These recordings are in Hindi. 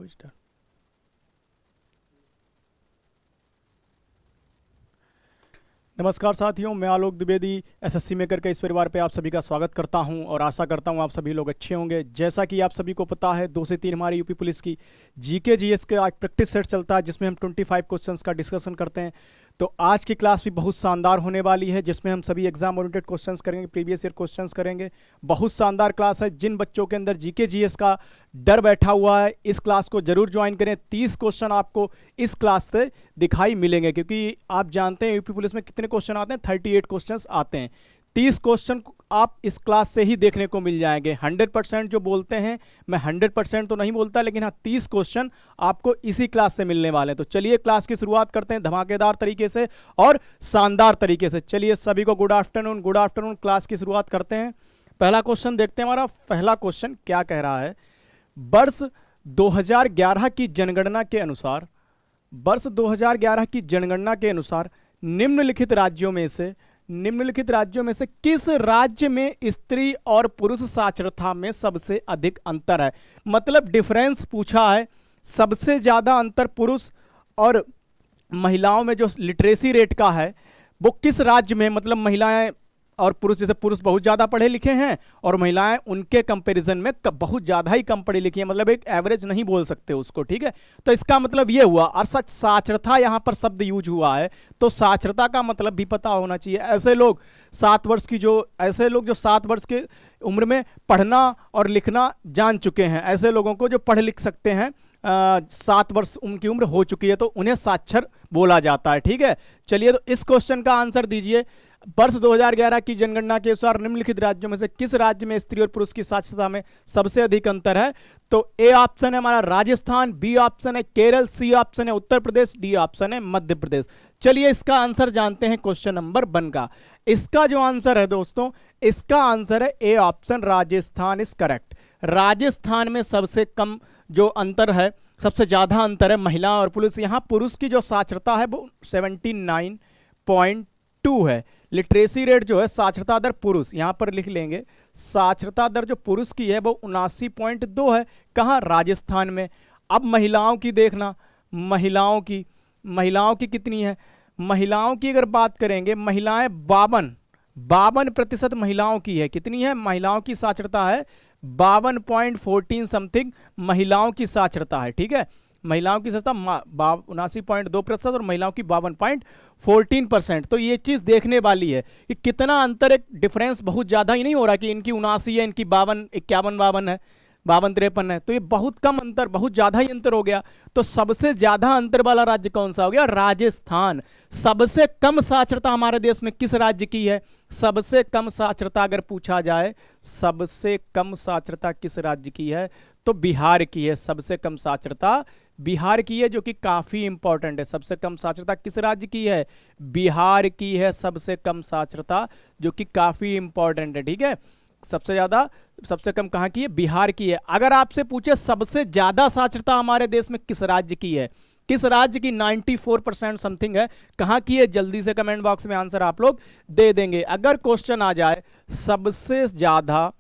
स्टार्ट। नमस्कार साथियों, मैं आलोक द्विवेदी एसएससी मेकर के इस परिवार पे आप सभी का स्वागत करता हूं और आशा करता हूं आप सभी लोग अच्छे होंगे। जैसा कि आप सभी को पता है, 2 से 3 हमारी यूपी पुलिस की जीके जीएस का एक प्रैक्टिस सेट चलता है जिसमें हम 25 क्वेश्चंस का डिस्कशन करते हैं। तो आज की क्लास भी बहुत शानदार होने वाली है जिसमें हम सभी एग्जाम ओरिएंटेड क्वेश्चंस करेंगे, प्रीवियस ईयर क्वेश्चंस करेंगे। बहुत शानदार क्लास है। जिन बच्चों के अंदर जीके जीएस का डर बैठा हुआ है, इस क्लास को जरूर ज्वाइन करें। 30 क्वेश्चन आपको इस क्लास से दिखाई मिलेंगे, क्योंकि आप जानते हैं यूपी पुलिस में कितने क्वेश्चन आते हैं, 38 क्वेश्चंस आते हैं। 30 क्वेश्चन आप इस क्लास से ही देखने को मिल जाएंगे। 100% जो बोलते हैं, मैं 100% तो नहीं बोलता, लेकिन हाँ 30 क्वेश्चन आपको इसी क्लास से मिलने वाले हैं। तो चलिए क्लास की शुरुआत करते हैं धमाकेदार तरीके से और शानदार तरीके से। चलिए सभी को good afternoon. Good afternoon. Class की शुरुआत करते हैं। पहला क्वेश्चन देखते हैं। हमारा पहला क्वेश्चन क्या कह रहा है? वर्ष 2011 की जनगणना के अनुसार, वर्ष 2011 की जनगणना के अनुसार निम्नलिखित राज्यों में से किस राज्य में स्त्री और पुरुष साक्षरता में सबसे अधिक अंतर है? मतलब डिफरेंस पूछा है, सबसे ज्यादा अंतर पुरुष और महिलाओं में जो लिटरेसी रेट का है वो किस राज्य में, मतलब महिलाएं और पुरुष, जैसे पुरुष बहुत ज़्यादा पढ़े लिखे हैं और महिलाएं उनके कंपैरिजन में बहुत ज़्यादा ही कम पढ़ी लिखी हैं, मतलब एक एवरेज नहीं बोल सकते उसको, ठीक है। तो इसका मतलब ये हुआ, और सच साक्षरता यहाँ पर शब्द यूज हुआ है, तो साक्षरता का मतलब भी पता होना चाहिए। ऐसे लोग 7 वर्ष जो 7 वर्ष के उम्र में पढ़ना और लिखना जान चुके हैं, ऐसे लोगों को जो पढ़ लिख सकते हैं, 7 वर्ष उनकी उम्र हो चुकी है, तो उन्हें साक्षर बोला जाता है, ठीक है। चलिए तो इस क्वेश्चन का आंसर दीजिए। वर्ष 2011 की जनगणना के अनुसार निम्नलिखित राज्यों में से किस राज्य में स्त्री और पुरुष की साक्षरता में सबसे अधिक अंतर है? तो ए ऑप्शन है हमारा राजस्थान, बी ऑप्शन है केरल, सी ऑप्शन है उत्तर प्रदेश, डी ऑप्शन है मध्य प्रदेश। चलिए इसका आंसर जानते हैं क्वेश्चन नंबर 1 का। इसका जो आंसर है दोस्तों, इसका आंसर है A option, Rajasthan is correct. Rajasthan में सबसे कम जो अंतर है, सबसे ज्यादा अंतर है महिला और पुरुष। यहां पुरुष की जो साक्षरता है वो 79.2 है। लिटरेसी रेट जो है, साक्षरता दर पुरुष, यहां पर लिख लेंगे, साक्षरता दर जो पुरुष की है वो 79.2 है। कहां? राजस्थान में। अब महिलाओं की देखना, महिलाओं की कितनी है? महिलाओं की अगर बात करेंगे, महिलाएं 52% महिलाओं की है। कितनी है? महिलाओं की साक्षरता है 52.14 समथिंग महिलाओं की साक्षरता है, ठीक है। महिलाओं की साक्षरता 79.2% और महिलाओं की 52.14%। तो ये चीज देखने वाली है कि कितना अंतर, एक डिफरेंस बहुत ज्यादा ही नहीं हो रहा कि इनकी 79 है, इनकी 52, 51 है, 52-53 है, तो ये बहुत कम अंतर, बहुत ज्यादा ही अंतर हो गया। तो सबसे ज्यादा अंतर वाला राज्य कौन सा हो गया? राजस्थान। सबसे कम साक्षरता हमारे देश में किस राज्य की है? सबसे कम साक्षरता अगर पूछा जाए, सबसे कम साक्षरता किस राज्य की है? तो बिहार की है। सबसे कम साक्षरता बिहार की है, जो कि काफी इंपॉर्टेंट है। सबसे कम साक्षरता किस राज्य की है? बिहार की है सबसे कम साक्षरता, जो कि काफी इंपॉर्टेंट है, ठीक है। सबसे कम कहां की है? बिहार की है। अगर आपसे पूछे सबसे ज्यादा साक्षरता हमारे देश में किस राज्य की है, किस राज्य की? 94% समथिंग है। कहां की है? जल्दी से कमेंट बॉक्स में आंसर आप लोग दे देंगे। अगर क्वेश्चन आ जाए सबसे ज्यादा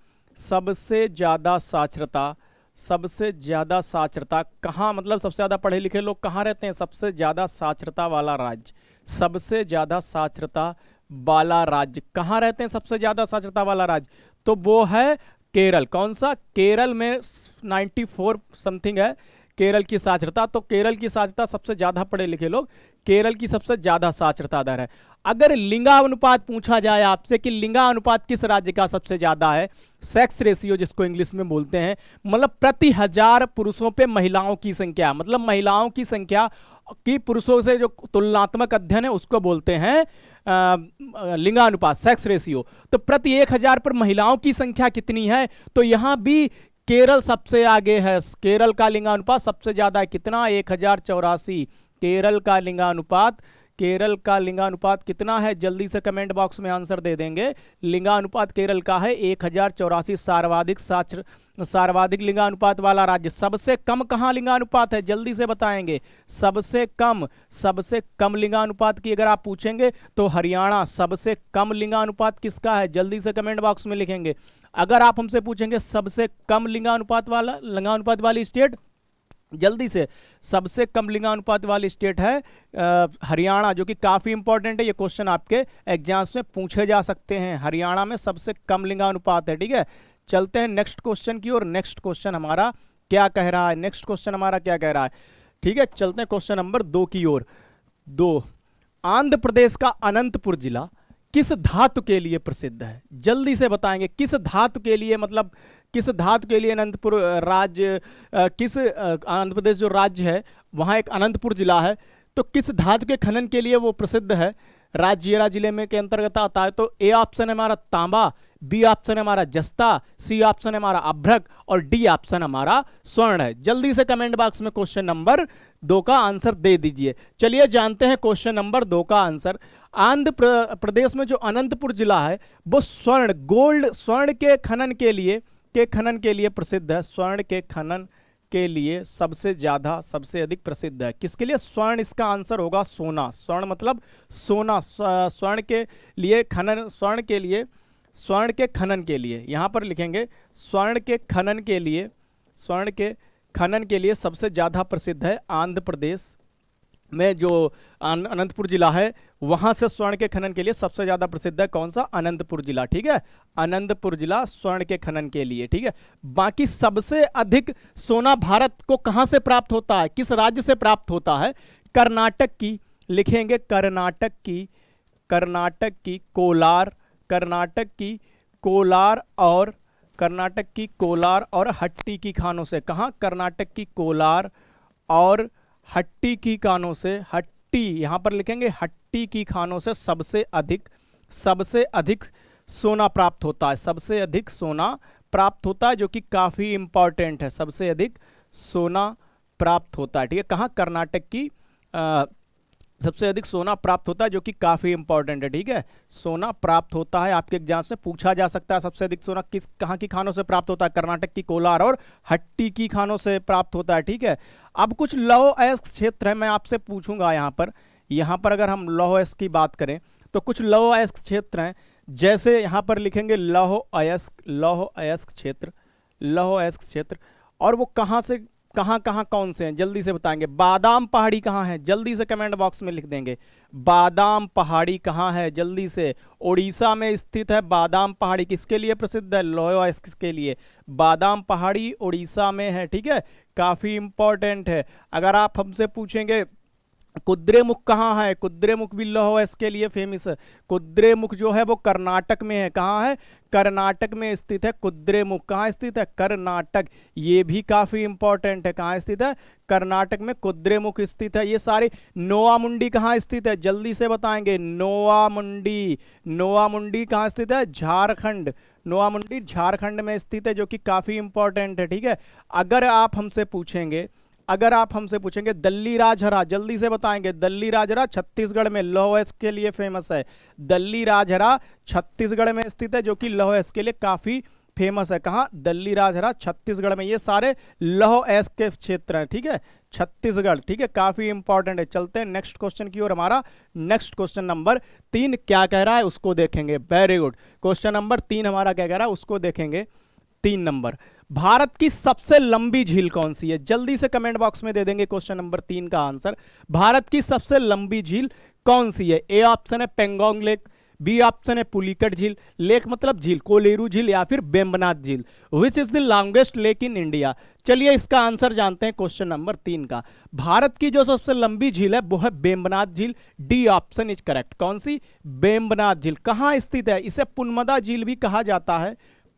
साक्षरता कहां, मतलब सबसे ज्यादा पढ़े लिखे लोग कहां रहते हैं? सबसे ज्यादा साक्षरता वाला राज्य, सबसे ज्यादा साक्षरता वाला राज्य कहां रहते हैं? सबसे ज्यादा साक्षरता वाला राज्य तो वो है केरल। कौन सा? केरल में 94 समथिंग है केरल की साक्षरता। तो केरल की साक्षरता, सबसे ज्यादा पढ़े लिखे लोग, केरल की सबसे ज्यादा साक्षरता दर है। अगर लिंगानुपात पूछा जाए आपसे कि लिंगानुपात किस राज्य का सबसे ज्यादा है, सेक्स रेशियो जिसको इंग्लिश में बोलते हैं, मतलब प्रति 1000 पुरुषों पे महिलाओं की संख्या, मतलब महिलाओं की संख्या की पुरुषों से जो तुलनात्मक अध्ययन है उसको बोलते हैं लिंगानुपात, सेक्स रेशियो। तो प्रति 1000 पर महिलाओं की संख्या कितनी है? तो यहां भी केरल सबसे आगे है। केरल का लिंगानुपात सबसे ज्यादा है। कितना? 1084। केरल का लिंगानुपात कितना है? जल्दी से कमेंट बॉक्स में आंसर दे देंगे। लिंगानुपात केरल का है 1084। सर्वाधिक लिंगानुपात वाला राज्य। सबसे कम कहां लिंगानुपात है? जल्दी से बताएंगे। सबसे कम लिंगानुपात की अगर आप पूछेंगे तो हरियाणा। सबसे कम लिंगानुपात किसका है? जल्दी से कमेंट बॉक्स में लिखेंगे। अगर आप हमसे पूछेंगे सबसे कम लिंगानुपात वाली स्टेट, जल्दी से। सबसे कम लिंगानुपात वाली स्टेट है हरियाणा, जो कि काफी इंपॉर्टेंट है। ये क्वेश्चन आपके एग्जाम्स में पूछे जा सकते हैं। हरियाणा में सबसे कम लिंगानुपात है, ठीक है। चलते हैं नेक्स्ट क्वेश्चन की ओर। नेक्स्ट क्वेश्चन हमारा क्या कह रहा है, नेक्स्ट क्वेश्चन हमारा क्या कह रहा है, ठीक है। चलते हैं क्वेश्चन नंबर 2 की ओर। 2, आंध्र प्रदेश का अनंतपुर जिला किस धातु के लिए प्रसिद्ध है? जल्दी से बताएंगे किस धातु के लिए, मतलब किस धातु के लिए अनंतपुर राज्य, किस आंध्र प्रदेश जो राज्य है वहाँ एक अनंतपुर जिला है, तो किस धातु के खनन के लिए वो प्रसिद्ध है? राजगीरा जिले में के अंतर्गत आता है। तो ए ऑप्शन है हमारा तांबा, बी ऑप्शन है हमारा जस्ता, सी ऑप्शन है हमारा अभ्रक और डी ऑप्शन हमारा स्वर्ण है। जल्दी से कमेंट बॉक्स में क्वेश्चन नंबर 2 का आंसर दे दीजिए। चलिए जानते हैं क्वेश्चन नंबर 2 का आंसर। आंध्र प्रदेश में जो अनंतपुर जिला है वो स्वर्ण, गोल्ड, स्वर्ण के खनन के लिए प्रसिद्ध है। स्वर्ण के खनन के लिए सबसे ज्यादा, सबसे अधिक प्रसिद्ध है। किसके लिए? स्वर्ण। इसका आंसर होगा सोना। स्वर्ण मतलब सोना। स्वर्ण के लिए खनन, स्वर्ण के लिए, स्वर्ण के खनन के लिए यहां पर लिखेंगे स्वर्ण के खनन के लिए, स्वर्ण के खनन के लिए सबसे ज्यादा प्रसिद्ध है आंध्र प्रदेश में जो अनंतपुर जिला है, वहां से स्वर्ण के खनन के लिए सबसे ज्यादा प्रसिद्ध है। कौन सा? अनंतपुर जिला, ठीक है। अनंतपुर जिला स्वर्ण के खनन के लिए, ठीक है। बाकी सबसे अधिक सोना भारत को कहां से प्राप्त होता है, किस राज्य से प्राप्त होता है? कर्नाटक की, लिखेंगे कर्नाटक की, कर्नाटक की कोलार, कर्नाटक की कोलार और, कर्नाटक की कोलार और हट्टी की खानों से। कहां? कर्नाटक की कोलार और हट्टी की खानों से, हट्टी यहां पर लिखेंगे हट्टी की खानों से सबसे अधिक सोना प्राप्त होता है। सबसे अधिक सोना प्राप्त होता है, जो कि काफी इंपॉर्टेंट है। सबसे अधिक सोना प्राप्त होता है, ठीक है। कहां? कर्नाटक की सबसे अधिक सोना प्राप्त होता है, जो कि काफी इंपॉर्टेंट है, ठीक है। सोना प्राप्त होता है, आपके एग्जाम से पूछा जा सकता है। सबसे अधिक सोना कहां की खानों से प्राप्त होता है? कर्नाटक की कोलार और हट्टी की खानों से प्राप्त होता है, ठीक है। अब कुछ लौह अयस्क क्षेत्र है, मैं आपसे पूछूंगा यहां पर अगर हम लौह अयस्क की बात करें तो कुछ लौह अयस्क क्षेत्र हैं, जैसे यहां पर लिखेंगे लौह अयस्क क्षेत्र, लौह अयस्क क्षेत्र। और वो कहां से कहां कौन से हैं, जल्दी से बताएंगे। बादाम पहाड़ी कहां है? जल्दी से कमेंट बॉक्स में लिख देंगे बादाम पहाड़ी कहां है, जल्दी से। उड़ीसा में स्थित है बादाम पहाड़ी। किसके लिए प्रसिद्ध है? लौह अयस्क के लिए। बादाम पहाड़ी उड़ीसा में है, ठीक है। काफी इंपॉर्टेंट है। अगर आप हमसे पूछेंगे कुद्रेमुख कहाँ है, कुद्रेमुख भी लौह अयस्क के लिए फेमस है। कुद्रेमुख जो है वो कर्नाटक में है। कहाँ है? कर्नाटक में स्थित है कुद्रेमुख। कहाँ स्थित है? कर्नाटक। ये भी काफी इंपॉर्टेंट है। कहाँ स्थित है? कर्नाटक में कुद्रेमुख स्थित है। ये सारे। नोआमुंडी कहाँ स्थित है? जल्दी से बताएंगे। नोआमुंडी, नोआमुंडी कहाँ स्थित है? झारखंड। नोआमुंडी झारखंड में स्थित है, जो कि काफी इंपॉर्टेंट है, ठीक है। अगर आप हमसे पूछेंगे दल्ली राजहरा, जल्दी से बताएंगे। दल्ली राजहरा छत्तीसगढ़ में लौह अयस्क के लिए फेमस है। दल्ली राजहरा छत्तीसगढ़ में स्थित है, जो कि लौह अयस्क के लिए काफी फेमस है। कहाँ? दल्ली राजहरा छत्तीसगढ़ में। ये सारे लौह अयस्क के क्षेत्र हैं, ठीक है। छत्तीसगढ़, ठीक है। काफी इंपॉर्टेंट है। चलते हैं नेक्स्ट क्वेश्चन की ओर। हमारा नेक्स्ट क्वेश्चन नंबर 3 क्या कह रहा है उसको देखेंगे। Very good. क्वेश्चन नंबर 3 हमारा क्या कह रहा है उसको देखेंगे। 3 नंबर, भारत की सबसे लंबी झील कौन सी है? जल्दी से कमेंट बॉक्स में दे देंगे क्वेश्चन नंबर 3 का आंसर। भारत की सबसे लंबी झील कौन सी है? ए ऑप्शन है पेंगोंग लेक, बी ऑप्शन है पुलिकट झील, लेक मतलब झील, कोलेरू झील या फिर बेम्बनाथ झील। Which is the longest lake in India? चलिए इसका आंसर जानते हैं क्वेश्चन नंबर 3 का। भारत की जो सबसे लंबी झील है वो है बेम्बनाथ झील। D option is correct. कौन सी? बेम्बनाथ झील। कहाँ स्थित है? इसे पुनमदा झील भी कहा जाता है।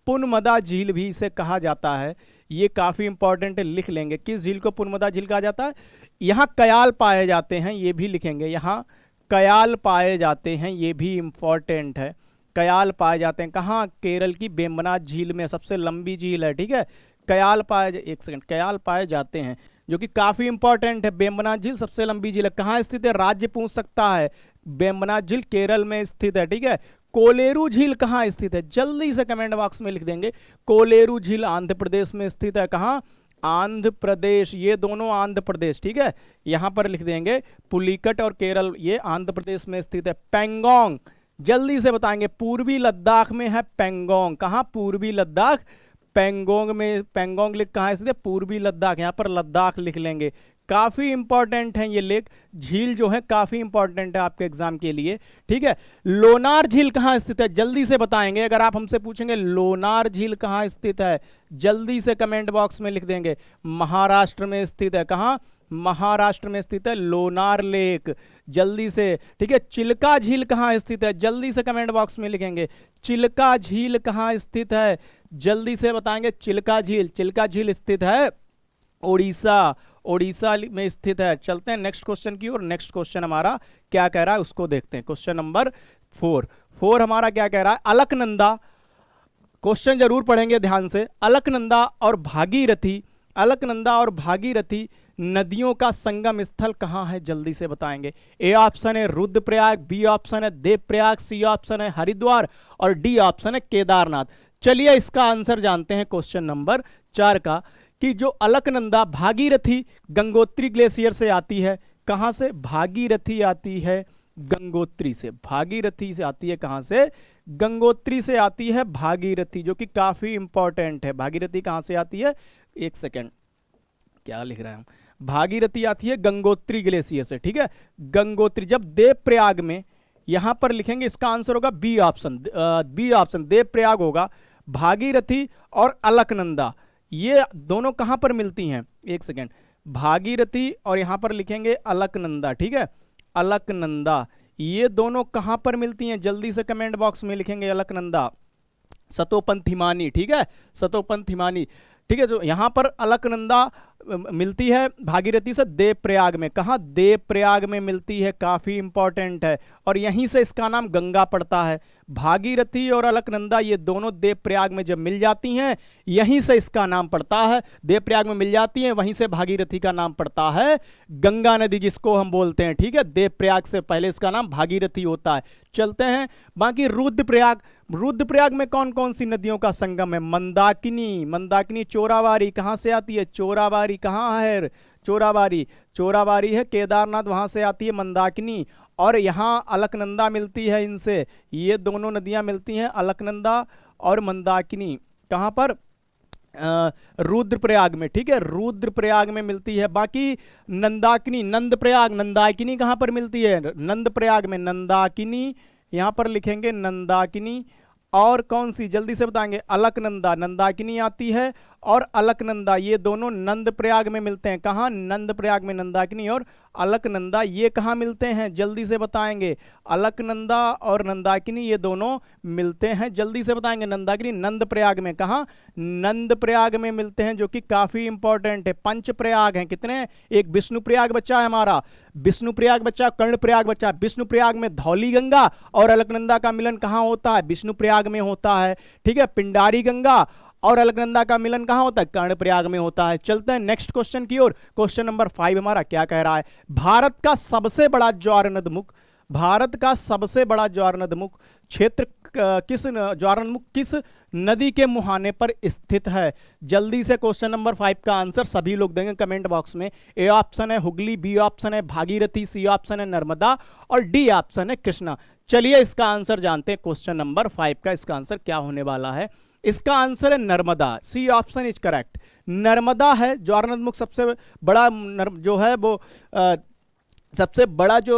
पुनमदा झील भी इसे कहा जाता है। ये काफी इंपॉर्टेंट है, लिख लेंगे। किस झील को पुनमदा झील कहा जाता है? यहाँ कयाल पाए जाते हैं, ये भी लिखेंगे। यहाँ कयाल पाए जाते हैं, ये भी इंपॉर्टेंट है। कयाल पाए जाते हैं कहाँ? केरल की बेम्बनाथ झील में सबसे लंबी झील है, ठीक है। कयाल पाए, एक सेकंड, कयाल पाए जाते हैं, जो कि काफी इंपॉर्टेंट है। बेम्बनाथ झील सबसे लंबी झील है। कहाँ स्थित है? राज्य पूछ सकता है। बेम्बनाथ झील केरल में स्थित है, ठीक है। कोलेरू झील कहाँ स्थित है? जल्दी से कमेंट बॉक्स में लिख देंगे। कोलेरू झील आंध्र प्रदेश में स्थित है। कहाँ? आंध्र प्रदेश। ये दोनों आंध्र प्रदेश, ठीक है। यहां पर लिख देंगे पुलिकट और केरल, ये आंध्र प्रदेश में स्थित है। पेंगोंग, जल्दी से बताएंगे। पूर्वी लद्दाख में है पेंगोंग। कहाँ? पूर्वी लद्दाख। पेंगोंग लेक कहाँ स्थित है? पूर्वी लद्दाख, यहाँ पर लद्दाख लिख लेंगे। काफी इंपॉर्टेंट है ये लेक, झील जो है काफी इंपॉर्टेंट है आपके एग्जाम के लिए, ठीक है। लोनार झील कहाँ स्थित है? जल्दी से बताएंगे। अगर आप हमसे पूछेंगे लोनार झील कहाँ स्थित है, जल्दी से कमेंट बॉक्स में लिख देंगे। महाराष्ट्र में स्थित है। कहाँ? महाराष्ट्र में स्थित है लोनार लेक, जल्दी से, ठीक है। चिल्का झील कहाँ स्थित है? जल्दी से कमेंट बॉक्स में लिखेंगे। चिल्का झील कहाँ स्थित है? जल्दी से बताएंगे। चिल्का झील स्थित है ओडिशा में स्थित है। चलते हैं नेक्स्ट क्वेश्चन की ओर। नेक्स्ट क्वेश्चन हमारा क्या कह रहा है उसको देखते हैं। क्वेश्चन नंबर 4 हमारा क्या कह रहा है? अलकनंदा, क्वेश्चन जरूर पढ़ेंगे ध्यान से। अलकनंदा और भागीरथी नदियों का संगम स्थल कहां है? जल्दी से बताएंगे। ए ऑप्शन है रुद्रप्रयाग, बी ऑप्शन है देवप्रयाग, सी ऑप्शन है हरिद्वार और डी ऑप्शन है केदारनाथ। चलिए इसका आंसर जानते हैं क्वेश्चन नंबर 4 का, कि जो अलकनंदा भागीरथी गंगोत्री ग्लेशियर से आती है। कहां से? भागीरथी आती है गंगोत्री से। भागीरथी से आती है कहां से? गंगोत्री से आती है भागीरथी, जो कि काफी इंपॉर्टेंट है। भागीरथी कहां से आती है? एक सेकेंड, क्या लिख रहे हैं हम? भागीरथी आती है गंगोत्री ग्लेशियर से, ठीक है। गंगोत्री जब देवप्रयाग में, यहां पर लिखेंगे इसका आंसर होगा बी ऑप्शन देवप्रयाग होगा। भागीरथी और अलकनंदा ये दोनों कहां पर मिलती हैं? एक सेकेंड, भागीरथी और यहां पर लिखेंगे अलकनंदा, ठीक है। अलकनंदा ये दोनों कहां पर मिलती हैं? जल्दी से कमेंट बॉक्स में लिखेंगे। अलकनंदा सतोपंथ हिमानी, ठीक है, सतोपंथ हिमानी, ठीक है। जो यहां पर अलकनंदा मिलती है भागीरथी से देवप्रयाग में। कहां? देवप्रयाग में मिलती है, काफी इंपॉर्टेंट है। और यहीं से इसका नाम गंगा पड़ता है। भागीरथी और अलकनंदा ये दोनों देवप्रयाग में जब मिल जाती हैं, यहीं से इसका नाम पड़ता है। देवप्रयाग में मिल जाती हैं, वहीं से भागीरथी का नाम पड़ता है गंगा नदी, जिसको हम बोलते हैं, ठीक है। देवप्रयाग से पहले इसका नाम भागीरथी होता है। चलते हैं बाकी रुद्रप्रयाग में कौन कौन सी नदियों का संगम है? मंदाकिनी, चोराबारी कहां से आती है? चोराबारी कहां है? चोराबारी है केदारनाथ, वहां से आती है मंदाकिनी। और यहां अलकनंदा मिलती है इनसे, ये दोनों नदियां मिलती हैं अलकनंदा और मंदाकिनी। कहां पर? रुद्रप्रयाग में, ठीक है, रुद्रप्रयाग में मिलती है। बाकी नंदाकिनी कहां पर मिलती है? नंदप्रयाग में, नंदाकिनी यहां पर लिखेंगे नंदाकिनी। और कौन सी? जल्दी से बताएंगे। अलकनंदा, नंदाकिनी आती है और अलकनंदा ये दोनों नंदप्रयाग में मिलते हैं। कहां? नंदप्रयाग में नंदाकिनी और अलकनंदा ये कहां मिलते हैं? जल्दी से बताएंगे। अलकनंदा और नंदाकिनी ये दोनों मिलते हैं, जल्दी से बताएंगे। नंदाकिनी नंदप्रयाग में। कहां? नंदप्रयाग में मिलते हैं, जो कि काफी इंपॉर्टेंट है। पंचप्रयाग हैं, कितने? एक विष्णुप्रयाग बच्चा है हमारा, विष्णुप्रयाग बच्चा, कर्णप्रयाग बच्चा। विष्णुप्रयाग में धौली गंगा और अलकनंदा का मिलन कहां होता है? विष्णुप्रयाग में होता है, ठीक है। पिंडारी गंगा और अलकनंदा का मिलन कहां होता है? कर्णप्रयाग में होता है। चलते हैं नेक्स्ट क्वेश्चन की ओर। क्वेश्चन नंबर 5 हमारा क्या कह रहा है? भारत का सबसे बड़ा ज्वारनदमुख क्षेत्र किस नदी के मुहाने पर स्थित है? जल्दी से क्वेश्चन नंबर 5 का आंसर सभी लोग देंगे कमेंट बॉक्स में। ए ऑप्शन है हुगली, बी ऑप्शन है भागीरथी, सी ऑप्शन है नर्मदा और डी ऑप्शन है कृष्णा। चलिए इसका आंसर जानते हैं। क्वेश्चन नंबर 5 का इसका आंसर क्या होने वाला है? इसका आंसर है Narmada, C option is correct. Narmada है ज्वारनदमुख, सबसे बड़ा जो है वो सबसे बड़ा जो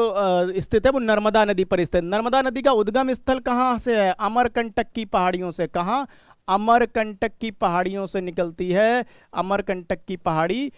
स्थित है वो नर्मदा नदी पर स्थित। नर्मदा नदी का उद्गम स्थल कहाँ से है? अमरकंटक की पहाड़ियों से। कहाँ? अमरकंटक की पहाड़ियों से निकलती है, अमरकंटक की पहाड़ी,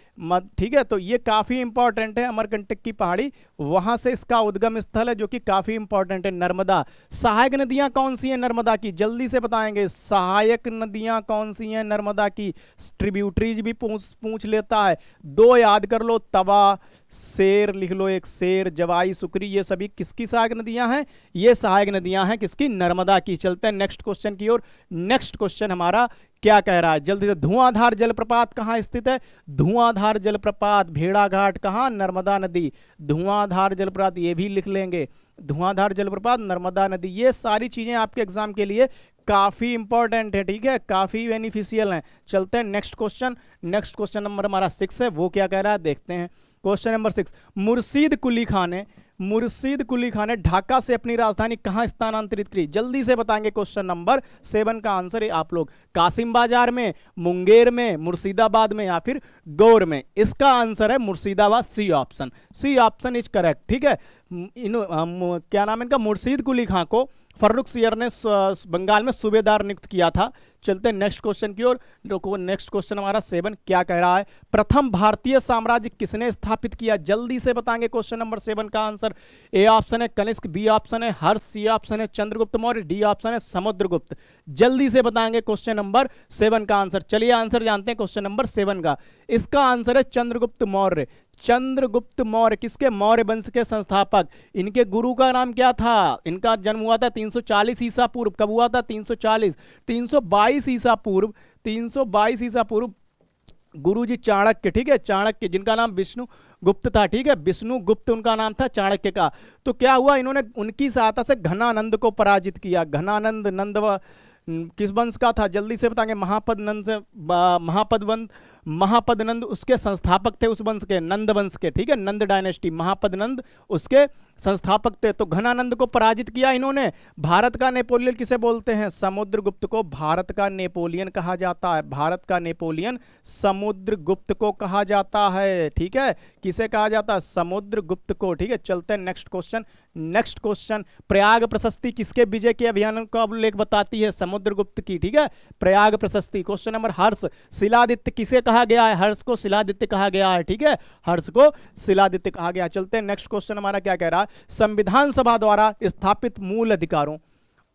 ठीक है। तो ये काफी इंपॉर्टेंट है, अमरकंटक की पहाड़ी, वहां से इसका उद्गम स्थल है, जो कि काफी इंपॉर्टेंट है। नर्मदा। सहायक नदियां कौन सी हैं नर्मदा की? जल्दी से बताएंगे। सहायक नदियां कौन सी हैं नर्मदा की? ट्रिब्यूटरीज भी पूछ लेता है। 2 याद कर लो, तवा, शेर लिख लो, एक शेर, जवाई, सुकरी, ये सभी किसकी सहायक नदियां हैं? ये सहायक नदियां हैं किसकी? नर्मदा की। चलते हैं नेक्स्ट क्वेश्चन की ओर। नेक्स्ट क्वेश्चन हमारा क्या कह रहा है? जल्दी से। धुआंधार जलप्रपात कहां स्थित है? धुआंधार जलप्रपात भेड़ाघाट। कहां? नर्मदा नदी। धुआंधार जलप्रपात ये भी लिख लेंगे। धुआंधार जलप्रपात नर्मदा नदी। ये सारी चीजें आपके एग्जाम के लिए काफी इंपॉर्टेंट है, ठीक है, काफी बेनिफिशियल हैं। चलते हैं next question. Next question number हमारा 6 है, वो क्या कह रहा है देखते हैं। Question number 6। मुर्शीद कुली खां ने मुर्शीद कुली खान ने ढाका से अपनी राजधानी कहां स्थानांतरित की? जल्दी से बताएंगे। क्वेश्चन नंबर 7 का आंसर है आप लोग कासिम बाजार में, मुंगेर में, मुर्शिदाबाद में या फिर गौर में। इसका आंसर है Murshidabad, C option. C option is correct. ठीक है, क्या नाम है इनका? मुर्शीद कुली खान को फर्रुख सियर ने बंगाल में सूबेदार नियुक्त किया था। चलते हैं नेक्स्ट क्वेश्चन की ओर। नेक्स्ट क्वेश्चन हमारा 7 क्या कह रहा है? प्रथम भारतीय साम्राज्य किसने स्थापित किया? जल्दी से बताएंगे क्वेश्चन नंबर 7 का आंसर। ए ऑप्शन है कनिष्क, बी ऑप्शन है हर्ष, सी ऑप्शन है चंद्रगुप्त मौर्य, डी ऑप्शन है समुद्रगुप्त। जल्दी से बताएंगे क्वेश्चन नंबर 7 का आंसर। चलिए आंसर जानते हैं क्वेश्चन नंबर 7 का। इसका आंसर है चंद्रगुप्त मौर्य। चंद्रगुप्त मौर्य किसके? मौर्य वंश के संस्थापक। इनके गुरु का नाम क्या था? इनका जन्म हुआ था 340 ईसा पूर्व। कब हुआ था? 322 ईसा पूर्व। 322 ईसा पूर्व गुरुजी चाणक्य। ठीक है, चाणक्य जिनका नाम विष्णु गुप्त था। ठीक है, विष्णु गुप्त उनका नाम था चाणक्य का। तो क्या हुआ? इन्होंने उनकी सहायता से घनानंद को पराजित किया। घनानंद नंद किस वंश का था? जल्दी से बताएंगे। महापद से महापदनंद उसके संस्थापक थे, उस वंश के, नंद वंश के। ठीक है, नंद डायनेस्टी, महापदनंद उसके संस्थापक थे। तो घनानंद को पराजित किया इन्होंने। भारत का नेपोलियन किसे बोलते हैं? समुद्रगुप्त को भारत का नेपोलियन कहा जाता है। भारत का नेपोलियन समुद्रगुप्त को कहा जाता है। ठीक है, किसे कहा जाता है? समुद्रगुप्त को। ठीक है, चलते हैं next question. Next question, Prayag प्रशस्ति किसके विजय के अभियान का उल्लेख बताती है? समुद्रगुप्त की। ठीक है, प्रयाग प्रशस्ति। क्वेश्चन नंबर, हर्ष शिलादित्य किसे कहा गया है? हर्ष को शिलादित्य कहा गया है। ठीक है, हर्ष को शिलादित्य कहा गया। चलते हैं नेक्स्ट क्वेश्चन हमारा क्या कह रहा है? संविधान सभा द्वारा स्थापित मूल अधिकारों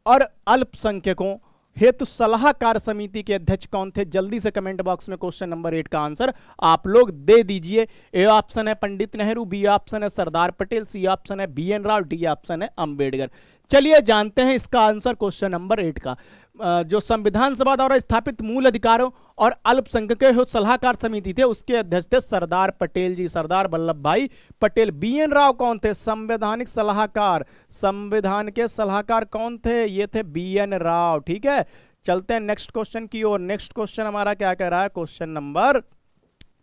और अल्पसंख्यकों हेतु सलाहकार समिति के अध्यक्ष कौन थे? जल्दी से कमेंट बॉक्स में क्वेश्चन नंबर 8 का आंसर आप लोग दे दीजिए। ए ऑप्शन है पंडित नेहरू, बी ऑप्शन है सरदार पटेल, सी ऑप्शन है BN राव, डी ऑप्शन है अंबेडकर। चलिए जानते हैं इसका आंसर क्वेश्चन नंबर 8 का। जो संविधान सभा द्वारा स्थापित मूल अधिकारों और अल्पसंख्यकों सलाहकार समिति थे, उसके अध्यक्ष थे सरदार पटेल जी, सरदार वल्लभ भाई पटेल। BN राव कौन थे? संवैधानिक सलाहकार। संविधान के सलाहकार कौन थे? ये थे BN राव। ठीक है, चलते हैं नेक्स्ट क्वेश्चन की ओर। नेक्स्ट क्वेश्चन हमारा क्या कह रहा है? क्वेश्चन नंबर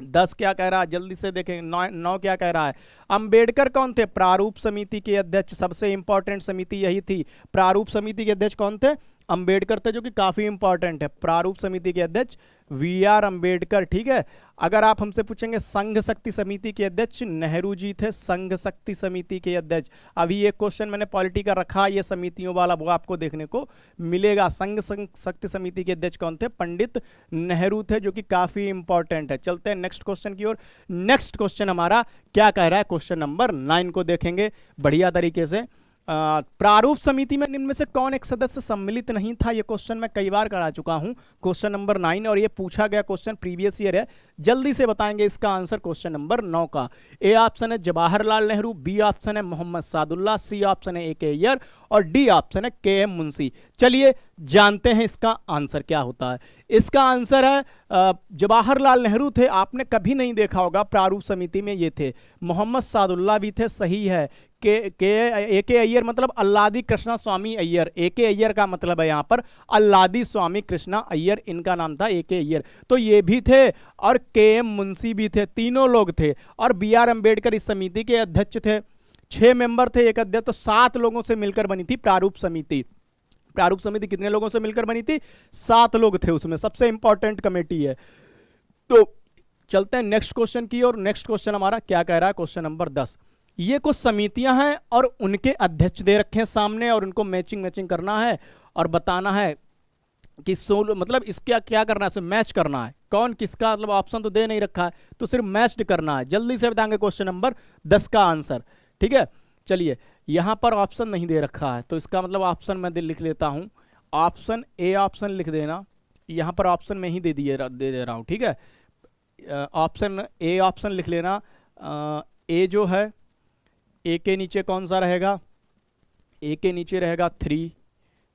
10 क्या कह रहा है? जल्दी से देखें। 9 क्या कह रहा है? अंबेडकर कौन थे? प्रारूप समिति के अध्यक्ष। सबसे इंपॉर्टेंट समिति यही थी। प्रारूप समिति के अध्यक्ष कौन थे? अंबेडकर थे, जो कि काफी इंपॉर्टेंट है। प्रारूप समिति के अध्यक्ष VR अंबेडकर। ठीक है, अगर आप हमसे पूछेंगे संघ शक्ति समिति के अध्यक्ष नेहरू जी थे। संघ शक्ति समिति के अध्यक्ष। अभी एक क्वेश्चन मैंने पॉलिटी का रखा, ये समितियों वाला, वो आपको देखने को मिलेगा। संघ शक्ति समिति के अध्यक्ष कौन थे? पंडित नेहरू थे, जो कि काफी इंपॉर्टेंट है। चलते हैं नेक्स्ट क्वेश्चन की ओर। नेक्स्ट क्वेश्चन हमारा क्या कह रहा है? क्वेश्चन नंबर 9 को देखेंगे बढ़िया तरीके से। प्रारूप समिति में निम्न में से कौन एक सदस्य सम्मिलित नहीं था? ये क्वेश्चन मैं कई बार करा चुका हूं, क्वेश्चन नंबर 9, और ये पूछा गया क्वेश्चन प्रीवियस ईयर है। जल्दी से बताएंगे इसका आंसर क्वेश्चन नंबर 9 का। ए ऑप्शन है जवाहरलाल नेहरू, बी ऑप्शन है मोहम्मद सादुल्ला, सी ऑप्शन है AK अय्यर और डी ऑप्शन है KM मुंशी। चलिए जानते हैं इसका आंसर क्या होता है। इसका आंसर है जवाहरलाल नेहरू थे। आपने कभी नहीं देखा होगा प्रारूप समिति में ये थे। मोहम्मद सादुल्ला भी थे, सही है। AK अय्यर मतलब अल्लादी कृष्णा स्वामी अय्यर। AK अय्यर का मतलब है यहाँ पर अल्लादी स्वामी कृष्णा अय्यर, इनका नाम था AK अय्यर। तो ये भी थे और KM मुंशी भी थे, तीनों लोग थे। और BR अंबेडकर इस समिति के अध्यक्ष थे। 6 मेंबर थे, एक अध्यक्ष। तो 7 लोगों से मिलकर बनी थी प्रारूप समिति। प्रारूप समिति कितने लोगों से मिलकर बनी थी? 7 लोग थे उसमें। सबसे इंपॉर्टेंट कमेटी है। तो चलते हैं नेक्स्ट क्वेश्चन की और। नेक्स्ट क्वेश्चन हमारा क्या कह रहा है? Question number 10। ये कुछ समितियां हैं और उनके अध्यक्ष दे रखे हैं सामने, और उनको मैचिंग करना है और बताना है कि मतलब इसका क्या करना है, मैच करना है। कौन किसका, मतलब ऑप्शन तो दे नहीं रखा है, तो सिर्फ मैच्ड करना है। जल्दी से बताएंगे क्वेश्चन नंबर 10 का आंसर। ठीक है, चलिए यहां पर ऑप्शन नहीं दे रखा है, तो इसका मतलब ऑप्शन मैं लिख लेता हूं। ऑप्शन ए ऑप्शन लिख देना, यहां पर ऑप्शन में ही दे दे रहा हूं। ठीक है, ऑप्शन ए ऑप्शन लिख लेना। ए जो है, ए के नीचे कौन सा रहेगा? ए के नीचे रहेगा 3।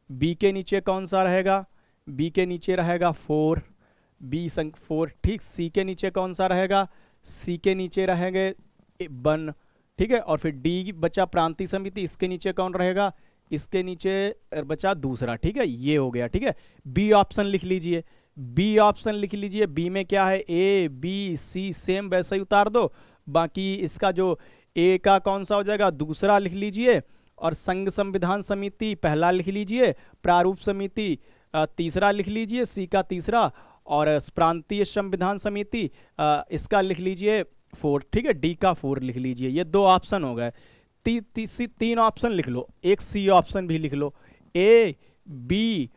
बी के नीचे कौन सा रहेगा? बी के नीचे रहेगा 4, बी संख्या 4। ठीक, सी के नीचे कौन सा रहेगा? सी के नीचे रहेंगे 1। ठीक है, और फिर डी बचा प्रांतीय समिति, इसके नीचे कौन रहेगा? इसके नीचे बचा दूसरा। ठीक है, ये हो गया। ठीक है, बी ऑप्शन लिख लीजिए। बी ऑप्शन लिख लीजिए। बी में क्या है? A B C सेम वैसे ही उतार दो। बाकी इसका जो ए का कौन सा हो जाएगा, दूसरा लिख लीजिए, और संघ संविधान समिति पहला लिख लीजिए, प्रारूप समिति तीसरा लिख लीजिए, सी का तीसरा, और प्रांतीय संविधान समिति इसका लिख लीजिए 4, ठीक है, डी का 4 लिख लीजिए। ये 2 ऑप्शन हो गए। 3 ऑप्शन लिख लो, एक सी ऑप्शन भी लिख लो, ए बी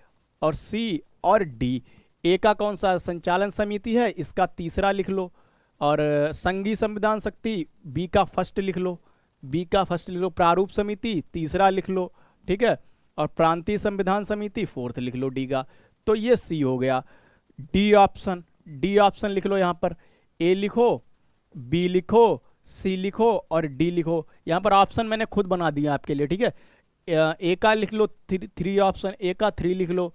और सी और डी। ए का कौन सा संचालन समिति है, इसका तीसरा लिख लो, और संघीय संविधान शक्ति बी का फर्स्ट लिख लो, बी का फर्स्ट लिख लो, प्रारूप समिति तीसरा लिख लो, ठीक है, और प्रांतीय संविधान समिति 4th लिख लो डी का। तो ये सी हो गया। डी ऑप्शन लिख लो, यहाँ पर ए लिखो, बी लिखो, सी लिखो और डी लिखो। यहाँ पर ऑप्शन मैंने खुद बना दिया आपके लिए, ठीक है। ए का लिख लो 3 ऑप्शन, ए का 3 लिख लो,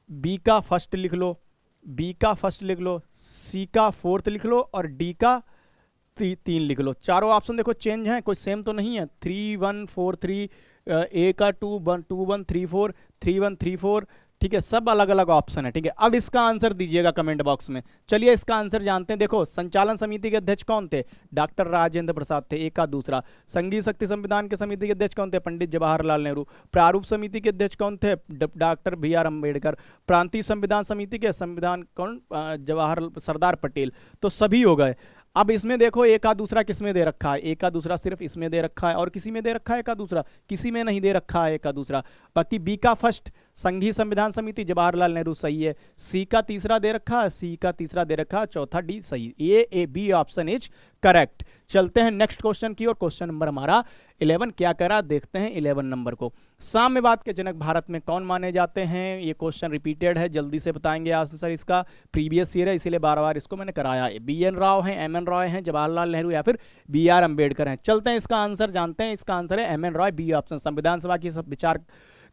बी का फर्स्ट लिख लो, बी का फर्स्ट लिख लो, सी का 4th लिख लो और डी का 3 लिख लो। चारों ऑप्शन देखो चेंज हैं, कोई सेम तो नहीं है। 3 1 4 3, ए का 2 1 2 1 3 4 3 1 3 4, ठीक है, सब अलग अलग ऑप्शन है, ठीक है। अब इसका आंसर दीजिएगा कमेंट बॉक्स में। चलिए इसका आंसर जानते हैं। देखो संचालन समिति के अध्यक्ष कौन थे, डॉक्टर राजेंद्र प्रसाद थे, एक का दूसरा। संघीय शक्ति संविधान के समिति के अध्यक्ष कौन थे, पंडित जवाहरलाल नेहरू। प्रारूप समिति के अध्यक्ष कौन थे, डॉक्टर BR अम्बेडकर। प्रांतीय संविधान समिति के संविधान कौन, सरदार पटेल। तो सभी हो गए। अब इसमें देखो एक का दूसरा किसमें दे रखा है, एक का दूसरा सिर्फ इसमें दे रखा है, और किसी में दे रखा है एक का दूसरा, किसी में नहीं दे रखा है एक का दूसरा। बाकी बी का फर्स्ट संघीय संविधान समिति जवाहरलाल नेहरू सही है, सी का तीसरा दे रखा है, सी का तीसरा दे रखा है, चौथा डी सही। A B option is correct. चलते हैं नेक्स्ट क्वेश्चन की और। क्वेश्चन नंबर हमारा 11 क्या कह रहा, देखते हैं 11 नंबर को। साम्यवाद के जनक भारत में कौन माने जाते हैं, ये क्वेश्चन रिपीटेड है, जल्दी से बताएंगे आंसर इसका। प्रीवियस ईयर है इसीलिए बार इसको मैंने कराया है। BN राव हैं, MN रॉय हैं, जवाहरलाल नेहरू या फिर BR अम्बेडकर हैं। चलते हैं इसका आंसर जानते हैं। इसका आंसर है MN रॉय, बी ऑप्शन। संविधान सभा की सब विचार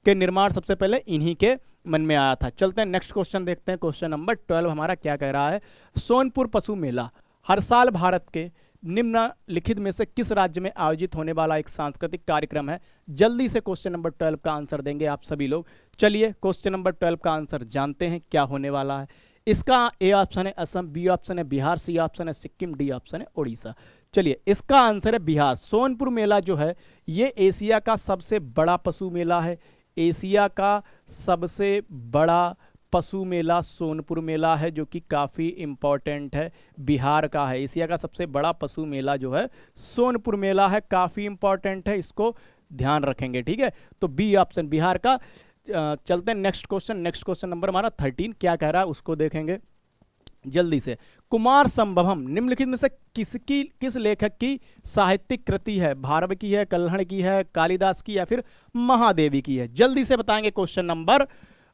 के निर्माण सबसे पहले इन्हीं के मन में आया था। चलते हैं नेक्स्ट क्वेश्चन देखते हैं। क्वेश्चन नंबर 12 हमारा क्या कह रहा है, सोनपुर पशु मेला हर साल भारत के निम्नलिखित में से किस राज्य में आयोजित होने वाला एक सांस्कृतिक कार्यक्रम है। जल्दी से क्वेश्चन नंबर 12 का आंसर देंगे आप सभी लोग। चलिए क्वेश्चन नंबर 12 का आंसर जानते हैं क्या होने वाला है। इसका ए ऑप्शन है असम, बी ऑप्शन है बिहार, सी ऑप्शन है सिक्किम, डी ऑप्शन है उड़ीसा। चलिए इसका आंसर है बिहार। सोनपुर मेला जो है ये एशिया का सबसे बड़ा पशु मेला है। एशिया का सबसे बड़ा पशु मेला सोनपुर मेला है, जो कि काफ़ी इम्पॉर्टेंट है, बिहार का है। एशिया का सबसे बड़ा पशु मेला जो है सोनपुर मेला है, काफ़ी इम्पॉर्टेंट है, इसको ध्यान रखेंगे, ठीक है। तो बी ऑप्शन बिहार का। चलते हैं next question. Next question number हमारा 13 क्या कह रहा है उसको देखेंगे जल्दी से। कुमार संभवम निम्नलिखित में से किस लेखक की साहित्यिक कृति है। भारव की है, कल्हण की है, कालिदास की या फिर महादेवी की है। जल्दी से बताएंगे क्वेश्चन नंबर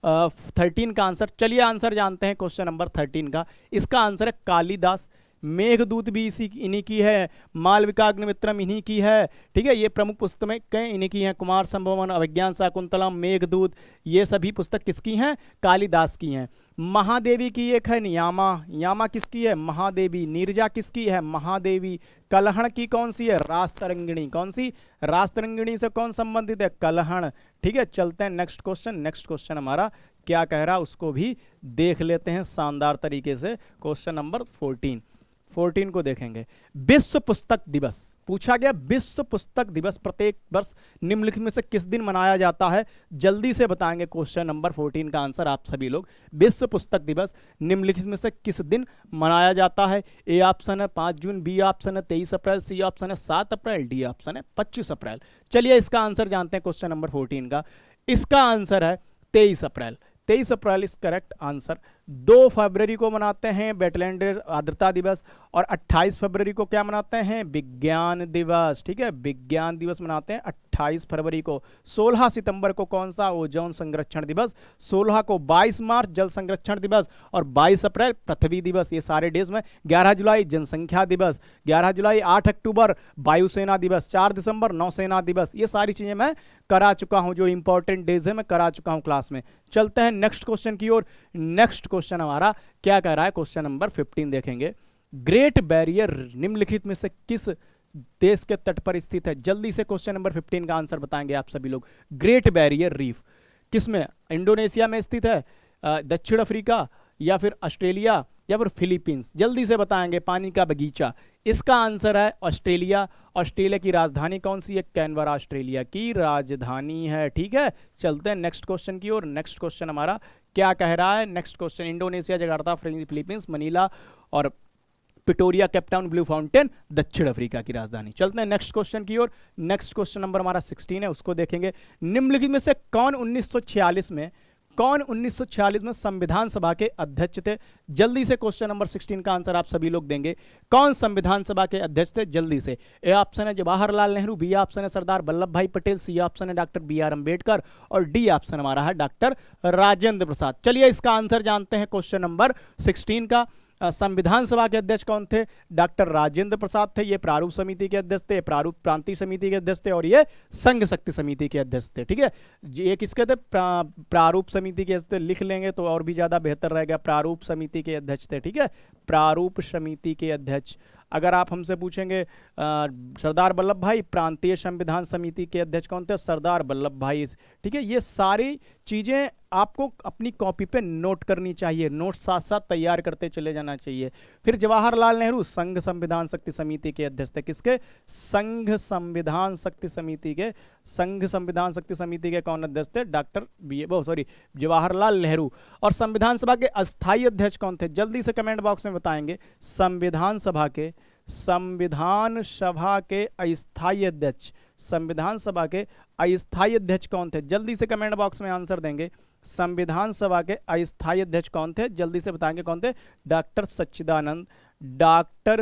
13 का आंसर। चलिए आंसर जानते हैं क्वेश्चन नंबर 13 का। इसका आंसर है कालिदास। मेघदूत भी इन्हीं की है, मालविकाग्निमित्रम इन्हीं की है, ठीक है। ये प्रमुख पुस्तकें इन्हीं की हैं। कुमार संभवम, अभिज्ञान शाकुंतलम, मेघदूत, ये सभी पुस्तक किसकी हैं, कालिदास की हैं। महादेवी की एक है यामा, यामा किसकी है, महादेवी। नीरजा किसकी है, महादेवी। कलहण की कौन सी है, रास्तरंगिणी। कौन सी, रास्तरंगिणी से कौन संबंधित है, कलहण, ठीक है। चलते हैं नेक्स्ट क्वेश्चन। नेक्स्ट क्वेश्चन हमारा क्या कह रहा है उसको भी देख लेते हैं शानदार तरीके से। क्वेश्चन नंबर 14 को देखेंगे। विश्व पुस्तक दिवस पूछा गया। विश्व पुस्तक दिवस प्रत्येक वर्ष निम्नलिखित में से किस दिन मनाया जाता है। जल्दी से बताएंगे क्वेश्चन नंबर 14 का आंसर आप सभी लोग। विश्व पुस्तक दिवस निम्नलिखित में से किस दिन मनाया जाता है। ए ऑप्शन है 5 जून, बी ऑप्शन है 23 अप्रैल, सी ऑप्शन है 7 अप्रैल, डी ऑप्शन है 25 अप्रैल। चलिए इसका आंसर जानते हैं क्वेश्चन नंबर 14 का। इसका आंसर है 23 अप्रैल। 23 अप्रैल इस करेक्ट आंसर। 2 फरवरी को मनाते हैं वेटलैंड आर्द्रता दिवस, और 28 फरवरी को क्या मनाते हैं, विज्ञान दिवस, ठीक है। विज्ञान दिवस मनाते हैं 28 फरवरी को। 16 सितंबर को कौन सा, ओजोन संरक्षण दिवस। 16 को 22 मार्च जल संरक्षण दिवस, और 22 अप्रैल पृथ्वी दिवस। ये सारे डेज में 11 जुलाई जनसंख्या दिवस, 11 जुलाई 8 अक्टूबर वायुसेना दिवस, 4 दिसंबर नौसेना दिवस। ये सारी चीजें मैं करा चुका हूं, जो इंपॉर्टेंट डेज है मैं करा चुका हूं क्लास में। चलते हैं नेक्स्ट क्वेश्चन की ओर। नेक्स्ट क्वेश्चन हमारा क्या कह रहा है, क्वेश्चन नंबर 15 देखेंगे। ग्रेट बैरियर निम्नलिखित में से किस देश के तट पर स्थित है। जल्दी से क्वेश्चन नंबर 15 का आंसर बताएंगे आप सभी लोग। ग्रेट बैरियर रीफ किसमें, इंडोनेशिया में स्थित है, दक्षिण अफ्रीका या फिर ऑस्ट्रेलिया या फिर फिलीपींस। जल्दी से बताएंगे। पानी का बगीचा, इसका आंसर है ऑस्ट्रेलिया। ऑस्ट्रेलिया की राजधानी कौन सी है? कैनबरा ऑस्ट्रेलिया की राजधानी है। ठीक है, चलते हैं नेक्स्ट क्वेश्चन की ओर। नेक्स्ट क्वेश्चन हमारा क्या कह रहा है? Next question, Indonesia, Jakarta, Philippines, Manila और पिटोरिया, केपटाउन, ब्लू फाउंटेन दक्षिण अफ्रीका की राजधानी। चलते हैं नेक्स्ट क्वेश्चन की ओर। नेक्स्ट क्वेश्चन नंबर हमारा 16 है, उसको देखेंगे। निम्नलिखित में से कौन 1946 में संविधान सभा के अध्यक्ष थे? जल्दी से क्वेश्चन नंबर 16 का आंसर आप सभी लोग देंगे। कौन संविधान सभा के अध्यक्ष थे? जल्दी से। ए ऑप्शन है जवाहरलाल नेहरू, बी ऑप्शन है सरदार वल्लभ भाई पटेल, सी ऑप्शन है डॉक्टर बी आर अम्बेडकर और डी ऑप्शन हमारा है डॉक्टर राजेंद्र प्रसाद। चलिए इसका आंसर जानते हैं क्वेश्चन नंबर 16 का। संविधान सभा के अध्यक्ष कौन थे? डॉक्टर राजेंद्र प्रसाद थे। ये प्रारूप समिति के अध्यक्ष थे, प्रारूप प्रांतीय समिति के अध्यक्ष थे और ये संघ शक्ति समिति के अध्यक्ष थे। ठीक है, ये किसके थे? प्रारूप समिति के अध्यक्ष। लिख लेंगे तो और भी ज्यादा बेहतर रहेगा। प्रारूप समिति के अध्यक्ष थे। ठीक है, प्रारूप समिति के अध्यक्ष। अगर आप हमसे पूछेंगे सरदार वल्लभ भाई, प्रांतीय संविधान समिति के अध्यक्ष कौन थे? सरदार वल्लभ भाई। ठीक है, ये सारी चीजें आपको अपनी कॉपी पे नोट करनी चाहिए, नोट साथ साथ तैयार करते चले जाना चाहिए। फिर जवाहरलाल नेहरू संघ संविधान शक्ति समिति के अध्यक्ष थे। किसके? संघ संविधान शक्ति समिति के। संघ संविधान शक्ति समिति के कौन अध्यक्ष थे? डॉक्टर जवाहरलाल नेहरू। और संविधान सभा के अस्थायी अध्यक्ष कौन थे? जल्दी से कमेंट बॉक्स में बताएंगे। संविधान सभा के अस्थायी अध्यक्ष, संविधान सभा के अस्थायी अध्यक्ष कौन थे? जल्दी से कमेंट बॉक्स में आंसर देंगे। संविधान सभा के अस्थायी अध्यक्ष कौन थे? जल्दी से बताएंगे कौन थे? डॉक्टर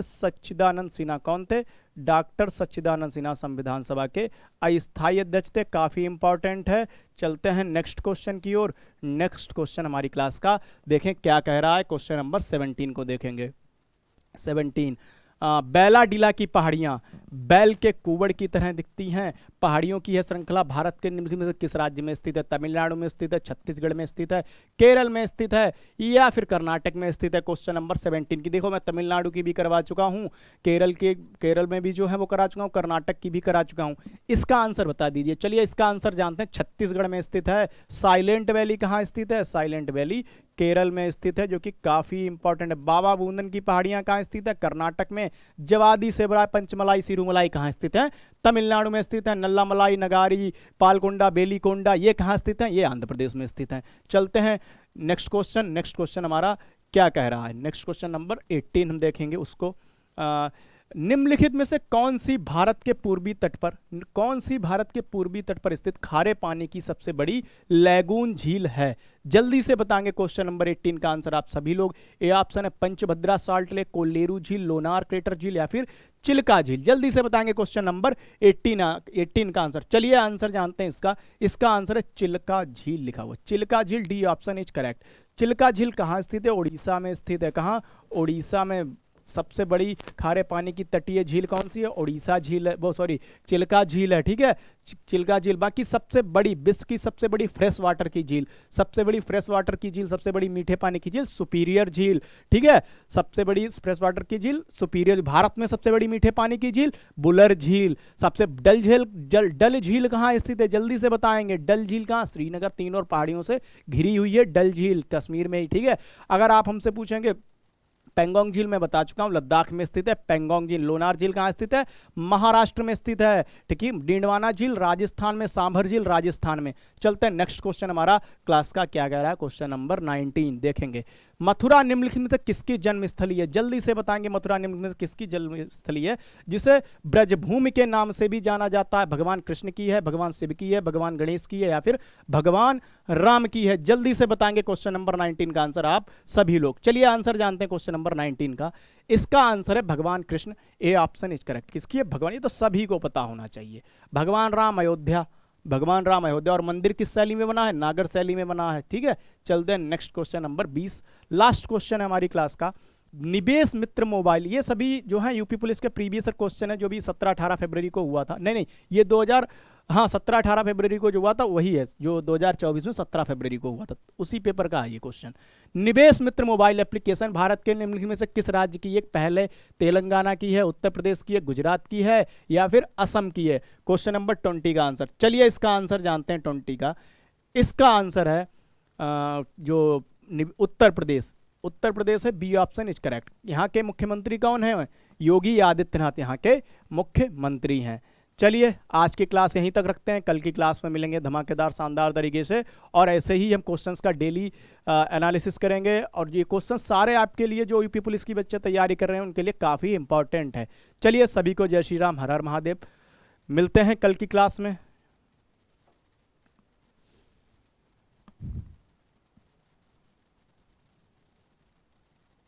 सच्चिदानंद सिन्हा। कौन थे? डॉक्टर सच्चिदानंद सिन्हा संविधान सभा के अस्थायी अध्यक्ष थे। काफी इंपॉर्टेंट है। चलते हैं नेक्स्ट क्वेश्चन की ओर। नेक्स्ट क्वेश्चन हमारी क्लास का देखें क्या कह रहा है। क्वेश्चन नंबर 17 को देखेंगे। 17, बैलाडीला की पहाड़ियां बैल के कुबड़ की तरह दिखती हैं। पहाड़ियों की यह श्रृंखला भारत के निम्नलिखित में से किस राज्य में स्थित है? तमिलनाडु में स्थित है, छत्तीसगढ़ में स्थित है, केरल में स्थित है या फिर कर्नाटक में स्थित है? क्वेश्चन नंबर 17 की देखो, मैं तमिलनाडु की भी करवा चुका हूं, केरल में भी जो है वो करा चुका हूं, कर्नाटक की भी करा चुका हूं। इसका आंसर बता दीजिए। चलिए इसका आंसर जानते हैं। छत्तीसगढ़ में स्थित है। साइलेंट वैली कहाँ स्थित है? साइलेंट वैली केरल में स्थित है, जो कि काफी इंपॉर्टेंट है। बाबा बूंदन की पहाड़ियां कहाँ स्थित है? कर्नाटक में। जवादी, सेबरा, पंचमलाई, सिरुमलाई कहाँ स्थित है? तमिलनाडु में स्थित है। नल्लामलाई, नगारी, पालकोंडा, बेलीकोंडा ये कहाँ स्थित है? ये आंध्र प्रदेश में स्थित है। चलते हैं नेक्स्ट क्वेश्चन। नेक्स्ट क्वेश्चन हमारा क्या कह रहा है? नेक्स्ट क्वेश्चन नंबर 18 हम देखेंगे उसको। निम्नलिखित में से कौन सी भारत के पूर्वी तट पर स्थित खारे पानी की सबसे बड़ी लैगून झील है? जल्दी से बताएंगे क्वेश्चन नंबर 18 का आंसर आप सभी लोग। ए ऑप्शन है पंचभद्रा साल्ट लेक, कोल्लेरू झील, लोनार क्रेटर झील या फिर चिल्का झील। जल्दी से बताएंगे क्वेश्चन नंबर 18 का आंसर। चलिए आंसर जानते हैं इसका। इसका आंसर है चिल्का झील लिखा हुआ। चिल्का झील, D option is correct. Chilka झील कहाँ स्थित है? उड़ीसा में स्थित है। कहाँ? उड़ीसा में। सबसे बड़ी खारे पानी की तटीय झील कौन सी है? उड़ीसा झील है, चिल्का झील है। ठीक है, चिल्का झील। बाकी सबसे बड़ी, विश्व की सबसे बड़ी फ्रेश वाटर की झील, सबसे बड़ी मीठे पानी की झील सुपीरियर झील। ठीक है, सबसे बड़ी फ्रेश वाटर की झील सुपीरियर। भारत में सबसे बड़ी मीठे पानी की झील बुलर झील। सबसे डल झील कहाँ स्थित है? जल्दी से बताएंगे। डल झील कहाँ? श्रीनगर, तीन और पहाड़ियों से घिरी हुई है डल झील, कश्मीर में ही। ठीक है, अगर आप हमसे पूछेंगे पेंगोंग झील में बता चुका हूं, लद्दाख में स्थित है पेंगोंग झील। लोनार झील कहाँ स्थित है? महाराष्ट्र में स्थित है। ठीक है, डिंडवाना झील राजस्थान में, सांभर झील राजस्थान में। चलते हैं नेक्स्ट क्वेश्चन हमारा क्लास का क्या कह रहा है। क्वेश्चन नंबर 19 देखेंगे। मथुरा निम्नलिखित में से किसकी जन्मस्थली है? जल्दी से बताएंगे मथुरा निम्नलिखित में से किसकी जन्मस्थली है, जिसे ब्रजभूमि के नाम से भी जाना जाता है? भगवान कृष्ण की है, भगवान शिव की है, भगवान गणेश की है या फिर भगवान राम की है? जल्दी से बताएंगे क्वेश्चन नंबर 19 का आंसर आप सभी लोग। चलिए आंसर जानते हैं क्वेश्चन नंबर 19 का। इसका आंसर है भगवान Krishna. A option is correct. किसकी है? भगवान। ये तो सभी को पता होना चाहिए। भगवान राम अयोध्या और मंदिर किस शैली में बना है? नागर शैली में बना है। ठीक है, चलते हैं next question number 20। Last question है हमारी क्लास का। निवेश मित्र मोबाइल, ये सभी जो है यूपी पुलिस के प्रीवियस क्वेश्चन है, जो भी 17-18 फरवरी को हुआ था। नहीं, ये 17-18 फरवरी को जो हुआ था वही है, जो 2024 में 17 फरवरी को हुआ था, उसी पेपर का है ये क्वेश्चन। निवेश मित्र मोबाइल एप्लीकेशन भारत के निम्नलिखित में से किस राज्य की है? पहले तेलंगाना की है, उत्तर प्रदेश की है, गुजरात की है या फिर असम की है? क्वेश्चन नंबर 20 का आंसर। चलिए इसका आंसर जानते हैं 20 का। इसका आंसर है उत्तर प्रदेश है। B option is correct. यहाँ के मुख्यमंत्री कौन है? योगी आदित्यनाथ यहाँ के मुख्यमंत्री हैं। चलिए आज की क्लास यहीं तक रखते हैं, कल की क्लास में मिलेंगे धमाकेदार शानदार तरीके से, और ऐसे ही हम क्वेश्चंस का डेली एनालिसिस करेंगे। और ये क्वेश्चन सारे आपके लिए जो यूपी पुलिस की बच्चे तैयारी कर रहे हैं उनके लिए काफ़ी इंपॉर्टेंट है। चलिए सभी को जय श्री राम, हर हर महादेव। मिलते हैं कल की क्लास में।